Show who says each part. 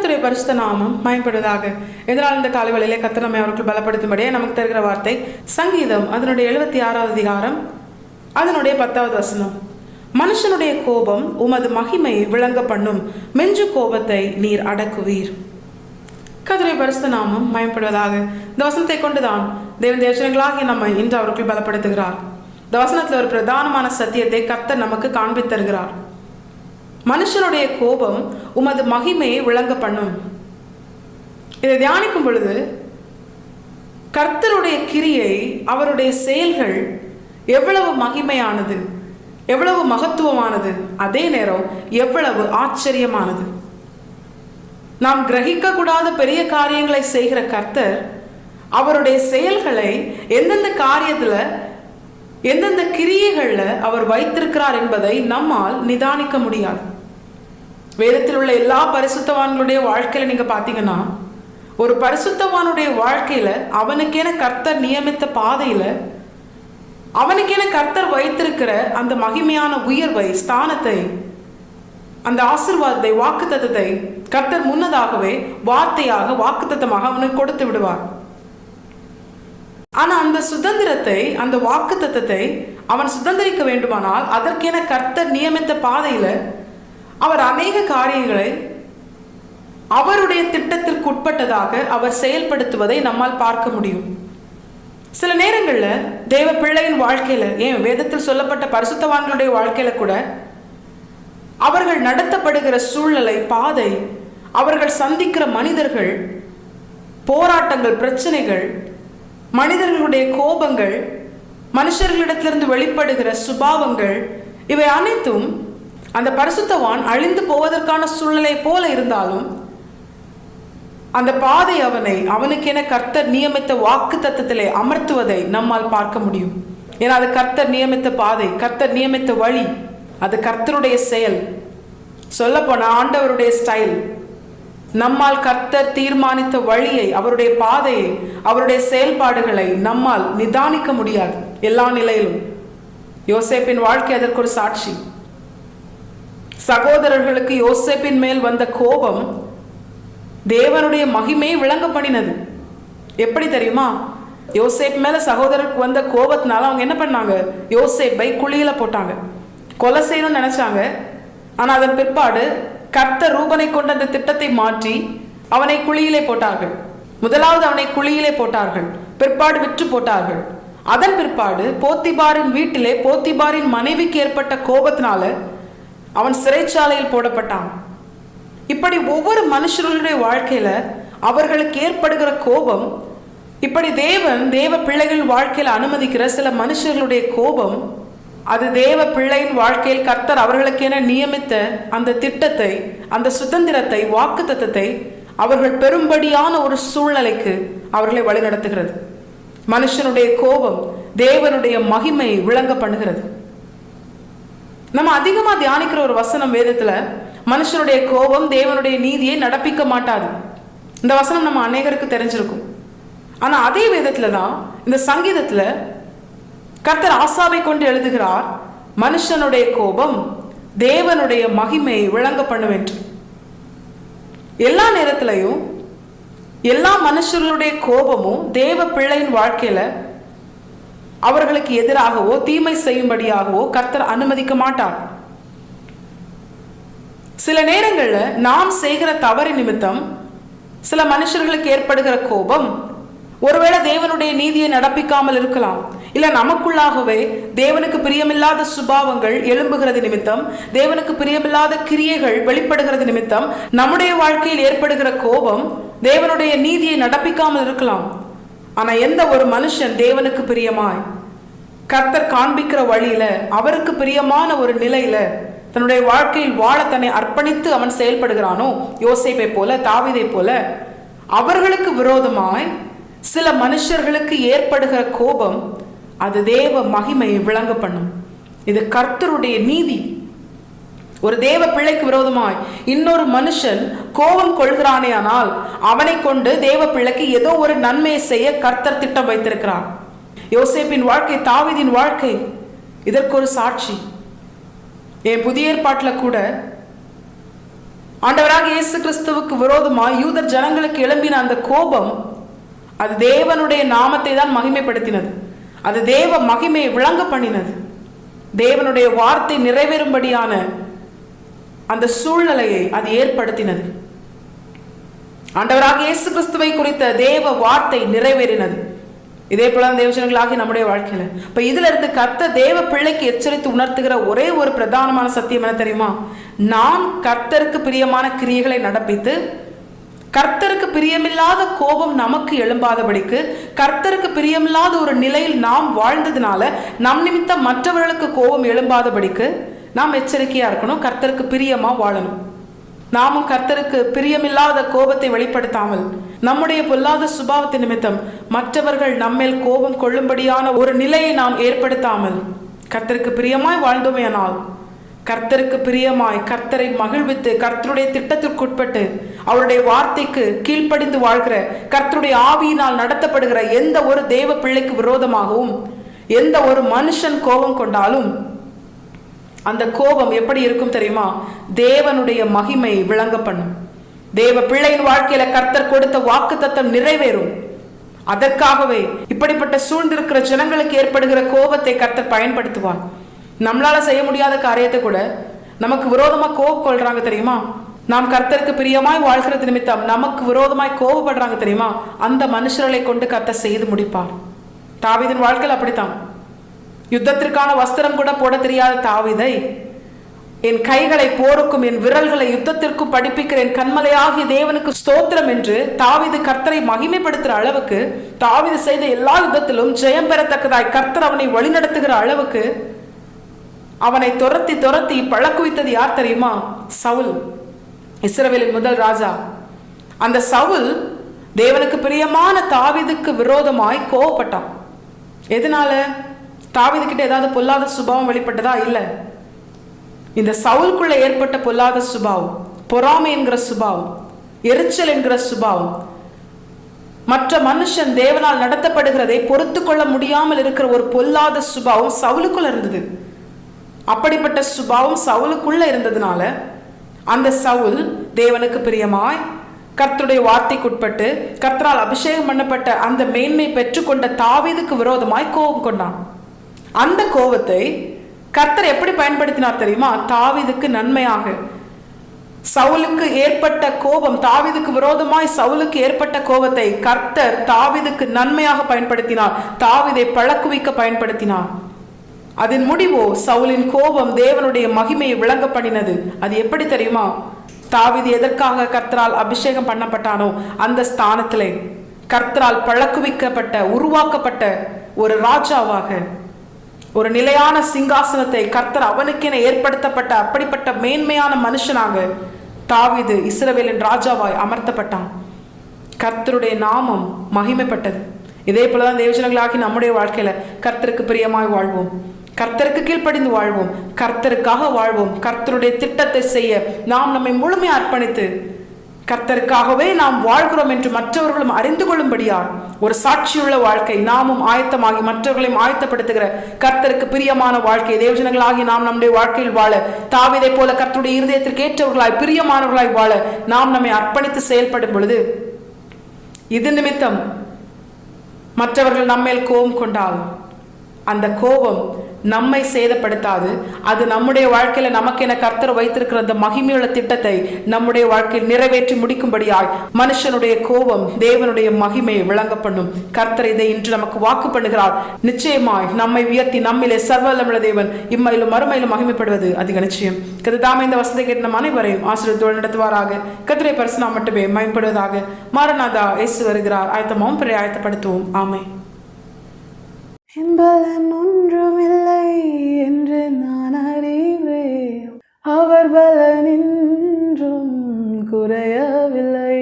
Speaker 1: கர்த்தருடைய பரிசுத்த நாமம் மயப்படுவதாக. இதனால் இந்த காலைவெளியிலே கர்த்தர் நம்மை அவர்கள் பலப்படுத்தும்படியே நமக்கு தருகிற வார்த்தை சங்கீதம் அதனுடைய 76வது அதிகாரம் அதனுடைய 10வது வசனம். மனுஷனுடைய கோபம் உமது மகிமையை விளங்க பண்ணும், மெஞ்சு கோபத்தை நீர் அடக்குவீர். கர்த்தருடைய பரிசுத்த நாமம் மயப்படுவதாக. இந்த வசனத்தை கொண்டுதான் தேவன் தேவஜனங்களாகிய நம்மை இன்று அவர்கள் பலப்படுத்துகிறார். இந்த வசனத்தில் ஒரு பிரதானமான சத்தியத்தை கர்த்தர் நமக்கு காண்பித்தருகிறார். மனுஷனுடைய கோபம் உமது மகிமையை விளங்க பண்ணும். இதை தியானிக்கும் பொழுது கர்த்தருடைய கிரியை, அவருடைய செயல்கள் எவ்வளவு மகிமையானது, எவ்வளவு மகத்துவமானது, அதே நேரம் எவ்வளவு ஆச்சரியமானது. நாம் கிரகிக்க கூடாத பெரிய காரியங்களை செய்கிற கர்த்தர் அவருடைய செயல்களை எந்தெந்த காரியத்துல, எந்தெந்த கிரியைகள்ல அவர் வைத்திருக்கிறார் என்பதை நம்மால் நிதானிக்க முடியாது. வேதத்தில் உள்ள எல்லா பரிசுத்தவான்களுடைய வாழ்க்கையில நீங்க பாத்தீங்கன்னா, ஒரு பரிசுத்தவானுடைய வாழ்க்கையில அவனுக்கென கர்த்தர் நியமித்த பாதையில அவனுக்கென கர்த்தர் வைத்திருக்கிற அந்த மகிமையான உயர்வை, ஸ்தானத்தை, அந்த ஆசீர்வாதத்தை, வாக்குத்தத்தத்தை கர்த்தர் முன்னதாகவே வார்த்தையாக, வாக்குத்தத்தமாக அவனுக்கு கொடுத்து விடுவார். ஆனா அந்த சுதந்திரத்தை, அந்த வாக்குத்தத்தத்தை அவன் சுதந்திரிக்க வேண்டுமானால் அதற்கென கர்த்தர் நியமித்த பாதையில அவர் அநேக காரியங்களை அவருடைய திட்டத்திற்கு உட்பட்டதாக அவர் செயல்படுத்துவதை நம்மால் பார்க்க முடியும். சில நேரங்களில் தேவ பிள்ளையின் வாழ்க்கையில, ஏன் வேதத்தில் சொல்லப்பட்ட பரிசுத்தவான்களுடைய வாழ்க்கையில கூட அவர்கள் நடத்தப்படுகிற சூழ்நிலை, பாதை, அவர்கள் சந்திக்கிற மனிதர்கள், போராட்டங்கள், பிரச்சனைகள், மனிதர்களுடைய கோபங்கள், மனுஷர்களிடத்திலிருந்து வெளிப்படுகிற சுபாவங்கள், இவை அனைத்தும் அந்த பரிசுத்தவான் அழிந்து போவதற்கான சூழ்நிலை போல இருந்தாலும் அந்த பாதை அவனுக்கென கர்த்தர் நியமித்த வாக்கு தத்தத்திலே அமர்த்துவதை நம்மால் பார்க்க முடியும். ஏன்னா அது கர்த்தர் நியமித்த பாதை, கர்த்தர் நியமித்த வழி, அது கர்த்தருடைய செயல். சொல்ல போன ஆண்டவருடைய ஸ்டைல். நம்மால் கர்த்தர் தீர்மானித்த வழியை, அவருடைய பாதையை, அவருடைய செயல்பாடுகளை நம்மால் நிதானிக்க முடியாது எல்லா நிலையிலும். யோசேப்பின் வாழ்க்கை அதற்கு ஒரு சாட்சி. சகோதரர்களுக்கு யோசேப்பின் மேல் வந்த கோபம் தேவனுடைய மகிமையை விளங்க பண்ணினது. எப்படி தெரியுமா? யோசேப் மேல சகோதரருக்கு வந்த கோபத்தினால அவங்க என்ன பண்ணாங்க? யோசேப்பை குழியில போட்டாங்க, கொலை செய்யணும்னு நினைச்சாங்க. ஆனா அதன் பிற்பாடு கர்த்தர் ரூபனை கொண்ட அந்த திட்டத்தை மாற்றி அவனை குழியிலே போட்டார்கள். முதலாவது அவனை குழியிலே போட்டார்கள், பிற்பாடு விற்று போட்டார்கள். அதன் பிற்பாடு போத்திபாரின் வீட்டிலே போத்திபாரின் மனைவிக்கு ஏற்பட்ட கோபத்தினால அவன் சிறைச்சாலையில் போடப்பட்டான். இப்படி ஒவ்வொரு மனுஷர்களுடைய வாழ்க்கையில அவர்களுக்கு ஏற்படுகிற கோபம், இப்படி தேவ பிள்ளைகள் வாழ்க்கையில அனுமதிக்கிற சில மனுஷர்களுடைய கோபம், அது தேவ பிள்ளையின் வாழ்க்கையில் கர்த்தர் அவர்களுக்கென நியமித்த அந்த திட்டத்தை, அந்த சுதந்திரத்தை, வாக்கு தத்தத்தை அவர்கள் பெரும்படியான ஒரு சூழ்நிலைக்கு அவர்களை வழிநடத்துகிறது. மனுஷனுடைய கோபம் தேவனுடைய மகிமையை விளங்க பண்ணுகிறது. நம்ம அதிகமா தியானிக்கிற ஒரு வசனம் வேதத்துல, மனுஷனுடைய கோபம் தேவனுடைய நீதியை நடப்பிக்க மாட்டாது. இந்த வசனம் நம்ம அநேகருக்கு தெரிஞ்சிருக்கும். ஆனா அதே வேதத்துல தான் இந்த சங்கீதத்துல கர்த்தர் ஆசாவை கொண்டு எழுதுகிறார், மனுஷனுடைய கோபம் தேவனுடைய மகிமையை விளங்க பண்ணுவென்று. எல்லா நேரத்திலையும் எல்லா மனுஷர்களுடைய கோபமும் தேவ பிள்ளையின் வாழ்க்கையில அவர்களுக்கு எதிராகவோ தீமை செய்யும்படியாகவோ கர்த்தர் அனுமதிக்க மாட்டார். சில நேரங்கள்ல நாம் செய்கிற தவறு நிமித்தம் சில மனுஷர்களுக்கு ஏற்படுகிற கோபம் ஒருவேளை தேவனுடைய நீதியை நடப்பிக்காமல் இருக்கலாம். இல்ல நமக்குள்ளாகவே தேவனுக்கு பிரியமில்லாத சுபாவங்கள் எழும்புகிறது நிமித்தம், தேவனுக்கு பிரியமில்லாத கிரியைகள் வெளிப்படுகிறது நிமித்தம் நம்முடைய வாழ்க்கையில் ஏற்படுகிற கோபம் தேவனுடைய நீதியை நடப்பிக்காமல் இருக்கலாம். ஆனா எந்த ஒரு மனுஷன் தேவனுக்கு பிரியமாய் கர்த்தர் காண்பிக்கிற வழியில அவருக்கு பிரியமான ஒரு நிலையில தன்னுடைய வாழ்க்கையில் வாழ தன்னை அர்ப்பணித்து அவன் செயல்படுகிறானோ, யோசேப்பை போல, தாவீதை போல, அவர்களுக்கு விரோதமாய் சில மனுஷர்களுக்கு ஏற்படுகிற கோபம் அது தேவ மகிமையை விளங்க பண்ணும். இது கர்த்தருடைய நீதி. ஒரு தேவ பிள்ளைக்கு விரோதமாய் இன்னொரு மனுஷன் கோபம் கொள்கிறானே ஆனால் அவனை கொண்டு தேவ பிள்ளைக்கு ஏதோ ஒரு நன்மையை செய்ய கர்த்தர் திட்டம் வைத்திருக்கிறார். யோசேப்பின் வாழ்க்கை, தாவீதின் வாழ்க்கை இதற்கு ஒரு சாட்சி. என் புதிய ஏற்பாட்டில் கூட ஆண்டவராக இயேசு கிறிஸ்துவுக்கு விரோதமாய் யூதர் ஜனங்களுக்கு எழும்பின அந்த கோபம், அது தேவனுடைய நாமத்தை தான் மகிமைப்படுத்தினது. அது தேவ மகிமையை விளங்க பண்ணினது. தேவனுடைய வார்த்தை நிறைவேறும்படியான அந்த சூழ்நிலையை அது ஏற்படுத்தினது. ஆண்டவராக இயேசு கிறிஸ்துவை குறித்த தேவ வார்த்தை நிறைவேறினது. இதே போல தேவஜனங்களாகி நம்முடைய வாழ்க்கையில இப்ப இதுல இருந்து கர்த்தர் தேவ பிள்ளைக்கு எச்சரித்து உணர்த்துகிற ஒரே ஒரு பிரதானமான சத்தியம் என்ன தெரியுமா? நாம் கர்த்தருக்கு பிரியமான கிரியைகளை நடப்பித்து கர்த்தருக்கு பிரியமில்லாத கோபம் நமக்கு எழும்பாதபடிக்கு, கர்த்தருக்கு பிரியமில்லாத ஒரு நிலையில் நாம் வாழ்ந்ததுனால நம் நிமித்தம் மற்றவர்களுக்கு கோபம் எழும்பாதபடிக்கு நாம் எச்சரிக்கையா இருக்கணும். கர்த்தருக்கு பிரியமா வாழணும். நாமும் கர்த்தருக்கு பிரியமில்லாத கோபத்தை வெளிப்படுத்தாமல், நம்முடைய பொல்லாத சுபாவத்தின் நிமித்தம் மற்றவர்கள் நம்மேல் கோபம் கொள்ளும்படியான ஒரு நிலையை நாம் ஏற்படுத்தாமல் கர்த்தருக்கு பிரியமாய் வாழ்ந்தோமேயானால், கர்த்தருக்கு பிரியமாய் கர்த்தரை மகிழ்வித்து கர்த்தருடைய திட்டத்திற்குட்பட்டு அவருடைய வார்த்தைக்கு கீழ்ப்படிந்து வாழ்கிற, கர்த்தருடைய ஆவியினால் நடத்தப்படுகிற எந்த ஒரு தேவ பிள்ளைக்கு விரோதமாகவும் எந்த ஒரு மனுஷன் கோபம் கொண்டாலும் அந்த கோபம் எப்படி இருக்கும் தெரியுமா? தேவனுடைய மகிமை விளங்க பண்ணும். தேவ பிள்ளையின் வாழ்க்கையில கர்த்தர் கொடுத்த வாக்குத்தத்தம் நிறைவேறும். அதற்காகவே இப்படிப்பட்ட சூழ்ந்திருக்கிற ஜனங்களுக்கு ஏற்படுகிற கோபத்தை கர்த்தர் பயன்படுத்துவார். நம்மளால செய்ய முடியாத காரியத்தை கூட நமக்கு விரோதமா கோபம் கொள்றாங்க தெரியுமா? நாம் கர்த்தருக்கு பிரியமாய் வாழ்கிறது நிமித்தம் நமக்கு விரோதமாய் கோபப்படுறாங்க தெரியுமா? அந்த மனுஷர்களை கொண்டு கர்த்தர் செய்து முடிப்பார். தாவீதின் வாழ்க்கையில் அப்படித்தான். யுத்தத்திற்கான வஸ்திரம் கூட போட தெரியாத தாவீதை, என் கைகளை போருக்கும் என் விரல்களை யுத்தத்திற்கும் படிப்பிக்கிற என் கண்மலையாகிய தேவனுக்கு ஸ்தோத்திரம் என்று தாவீது கர்த்தரை மகிமைப்படுத்துகிற அளவுக்கு, தாவீது செய்த எல்லா யுத்தத்திலும் ஜெயம் பெறத்தக்கதாய் கர்த்தர் அவனை வழிநடத்துகிற அளவுக்கு அவனை துரத்தி பழக்குவித்தது யார் தெரியுமா? சவுல், இஸ்ரவேலின் முதல் ராஜா. அந்த சவுல் தேவனுக்கு பிரியமான தாவீதுக்கு விரோதமாய் கோவப்பட்டான். எதனால? தாவீது கிட்ட ஏதாவது பொல்லாத சுபாவம் வெளிப்பட்டதா? இல்லை. இந்த சவுலுக்குள்ள ஏற்பட்ட பொல்லாத சுபாவம், பொறாமை என்கிற சுபாவம், எரிச்சல் என்கிற சுபாவம், மற்ற மனுஷன் தேவனால் நடத்தப்படுகிறதை பொறுத்து கொள்ள முடியாமல் இருக்கிற ஒரு பொல்லாத சுபாவம் சவுலுக்குள்ள இருந்தது. அப்படிப்பட்ட சுபாவம் சவுலுக்குள்ள இருந்ததுனால அந்த சவுல் தேவனுக்கு பிரியமாய் கர்த்தருடைய வார்த்தைக்குட்பட்டு கர்த்தரால் அபிஷேகம் பண்ணப்பட்ட அந்த மேன்மை பெற்றுக்கொண்ட தாவீதுக்கு விரோதமாய் கோபம் கொண்டான். அந்த கோபத்தை கர்த்தர் எப்படி பயன்படுத்தினார் தெரியுமா? தாவீதுக்கு நன்மையாக. சவுலுக்கு ஏற்பட்ட கோபம், தாவீதுக்கு விரோதமாய் சவுலுக்கு ஏற்பட்ட கோபத்தை கர்த்தர் தாவீதுக்கு நன்மையாக பயன்படுத்தினார். தாவீதை பழக்குவிக்க பயன்படுத்தினார். அதன் முடிவோ சவுலின் கோபம் தேவனுடைய மகிமையை விளங்க பண்ணினது. அது எப்படி தெரியுமா? தாவீது எதற்காக கர்த்தரால் அபிஷேகம் பண்ணப்பட்டானோ அந்த ஸ்தானத்திலே கர்த்தரால் பழக்குவிக்கப்பட்ட, உருவாக்கப்பட்ட ஒரு ராஜாவாக, ஒரு நிலையான சிங்காசனத்தை கர்த்தர் அவனுக்கென ஏற்படுத்தப்பட்ட அப்படிப்பட்ட மேன்மையான மனுஷனாக தாவீது இஸ்ரவேலின் ராஜாவாய் அமர்த்தப்பட்டான். கர்த்தருடைய நாமம் மகிமைப்பட்டது. இதே போலதான் தேவஜனங்களாகி நம்முடைய வாழ்க்கையில கர்த்தருக்கு பிரியமாய் வாழ்வோம், கர்த்தருக்கு கீழ்ப்படிந்து வாழ்வோம், கர்த்தருக்காக வாழ்வோம். கர்த்தருடைய திட்டத்தை செய்ய நாம் நம்மை முழுமையாக அர்ப்பணித்து கர்த்தருக்காகவே நாம் வாழ்கிறோம் என்று மற்றவர்களும் அறிந்து கொள்ளும்படியால் ஒரு சாட்சியுள்ள வாழ்க்கை, நாமும் ஆயத்தமாகி மற்றவர்களையும் ஆயத்தப்படுத்துகிற கர்த்தருக்கு பிரியமான வாழ்க்கை தேவஜனங்களாகி நாம் நம்முடைய வாழ்க்கையில் வாழ, தாவீதை போல கர்த்தருடைய இருதயத்திற்கு ஏற்றவர்களாய் பிரியமானவர்களாய் வாழ நாம் நம்மை அர்ப்பணித்து செயல்படும் பொழுது, இது நிமித்தம் மற்றவர்கள் நம்மேல் கோபம் கொண்டால் அந்த கோபம் நம்மை சேதப்படுத்தாது. அது நம்முடைய வாழ்க்கையில நமக்கென கர்த்தர் வைத்திருக்கிற அந்த மகிமையுள்ள திட்டத்தை நம்முடைய வாழ்க்கையில் நிறைவேற்றி முடிக்கும்படியாய் மனுஷனுடைய கோபம் தேவனுடைய மகிமையை விளங்க பண்ணும். கர்த்தர் இதை இன்று நமக்கு வாக்கு பண்ணுகிறார். நிச்சயமாய் நம்மை உயர்த்தி நம்மிலே சர்வவல்லமையுள்ள தேவன் இம்மையிலும் மறுமையிலும் மகிமைப்படுவது அதிக நிச்சயம். கர்த்தாவே இந்த வசனத்தை கேட்ட நம் அனைவரையும் ஆசீர்வாதத்தோடு நடத்துவாராக. கர்த்தருடைய பரிசுநாமம் மட்டுமே மகிமைப்படுவதாக. மாரநாதா இயேசு வருகிறார். ஆயத்தமாவும் பிறரை ஆயத்தப்படுத்துவோம். ஆமென்.
Speaker 2: பலன் ஒன்றுமில்லை என்று நான் அறிவேன், அவர் பலன் இன்றும் குறையவில்லை.